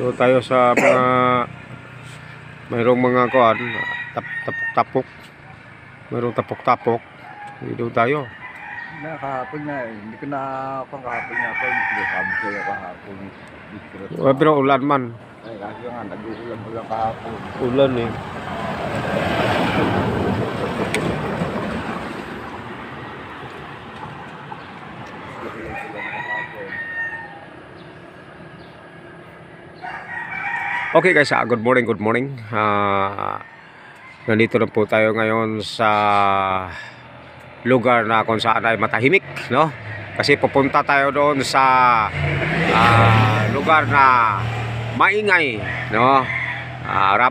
Doon tayo sa mga mayroong mga kuan, tapok-tapok. Mayroong tapok-tapok. Doon tayo. Kahapon nga eh. Hindi ko na pang kahapon nga ako. Hindi sabi ko yung kahapon. Pero ulan man. Ay, kasi nga, nag-uulan kahapon. Ulan eh. Okay guys, good morning, good morning. Nandito na po tayo ngayon sa lugar na kung saan ay matahimik, no? Kasi pupunta tayo doon sa lugar na maingay, no?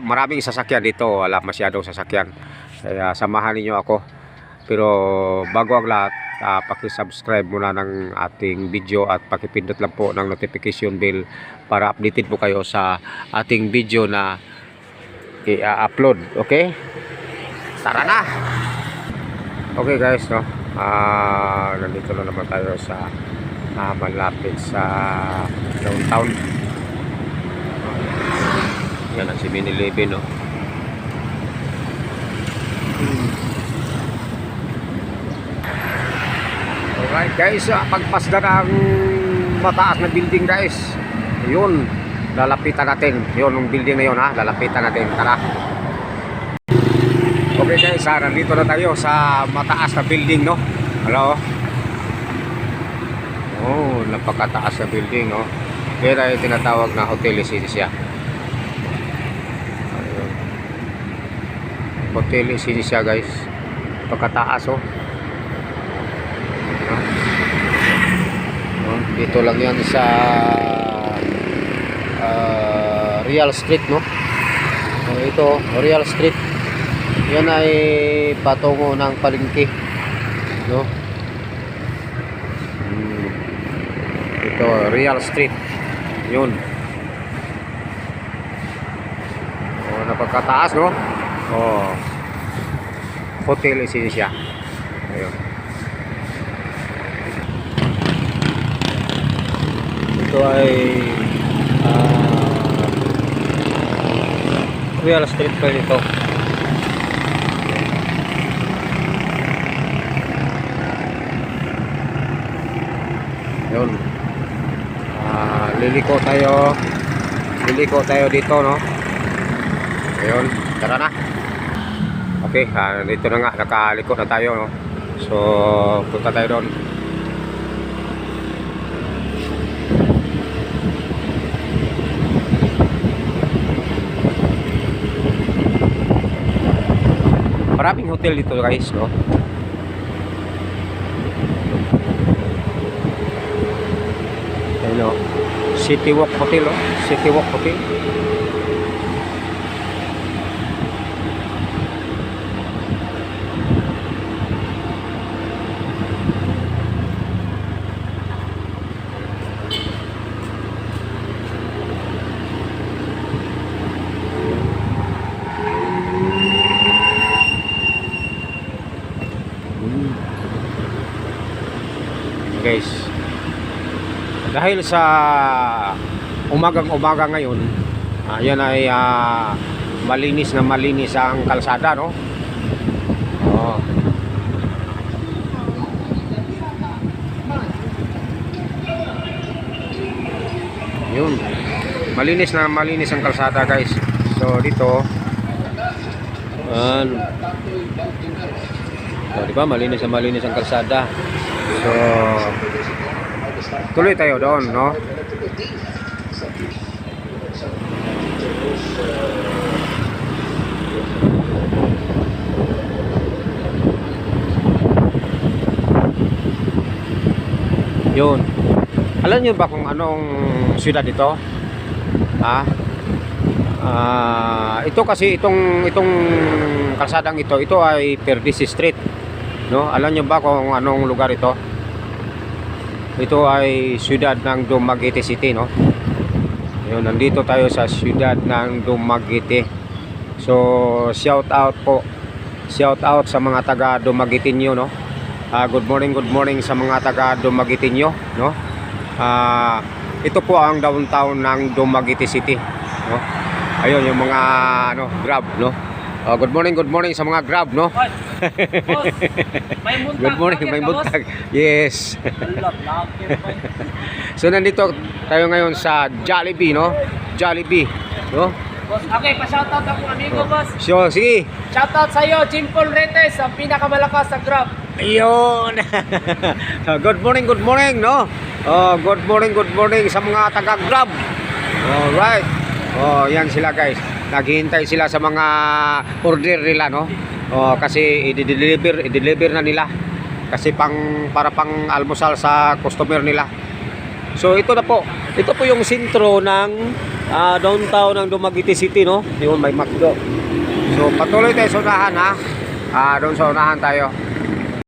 Maraming sasakyan dito, wala masyadong sasakyan. Kaya samahan niyo ako. Pero bago ang lahat, paki-subscribe muna ng ating video at pakipindot lang po ng notification bell para updated po kayo sa ating video na i-upload. Okay? Tara na! Okay guys, no? Nandito na naman tayo sa malapit sa downtown. Yan ang 7-Eleven, no? Alright guys, pagpasda ng mataas na building guys. Yun, lalapitan natin. Yun, yung building na yun ha, lalapitan natin. Tara. Okay guys, nandito na tayo sa mataas na building, no? Hello? Oh, napakataas na building, no? Yan ay tinatawag na Hotel Indonesia. Hotel Indonesia guys. Pagkataas, oh. Dito lang yan sa Real Street, no? Ito, Real Street. Yan ay patungo ng palengke, no? Ito, Real Street. Yun. Oh, napagkataas, no? Oh. Hotel Indonesia. Ayun. Ito ay Real Street pa ito. Yun. Liliko tayo dito, no? Ayun, tara na. Okay, dito na nga, nakaliko na tayo, no? So punta tayo doon. Maraming hotel dito guys, no? Ayun, City Walk Hotel, no? City Walk Hotel. Guys, dahil sa umagang-umaga ngayon, yan ay malinis na malinis ang kalsada, no? Oh. Yun, malinis na malinis ang kalsada guys. So dito diba, malinis na malinis ang kalsada. So tuloy tayo doon, no? Yun. Alam niyo ba kung anong siyudad ito? Ito kasi itong kalsadang ito ay Perdiz Street, no? Alam niyo ba kung anong lugar ito? Ito ay siyudad ng Dumaguete City, no? Yun, nandito tayo sa siyudad ng Dumaguete. So shout out po. Shout out sa mga taga Dumagueteño, no? Good morning sa mga taga Dumagueteño, no? Ito po ang downtown ng Dumaguete City, no? Ayun yung mga Grab, no? Good morning sa mga Grab, no? Boss, may muntag. Good morning, Bakit may ka, boss? buntag. Yes. Alap, laki, boy. So nandito tayo ngayon sa Jollibee, no? Jollibee, no? Boss, okay, pa-shoutout ako amigo, boss. So, sige. Shoutout sa'yo, Jim Paul Retes, ang pinakamalakas sa Grab. Ayun. Good morning, no? Good morning sa mga taga-Grab. Alright. Yan sila guys. Naghihintay sila sa mga order nila, no? Kasi i-deliver na nila. Kasi para pang almusal sa customer nila. So ito na po. Ito po yung sentro ng downtown ng Dumaguete City, no? Yun, may McDo. So patuloy tayo sa unahan, ha? Doon sa unahan tayo.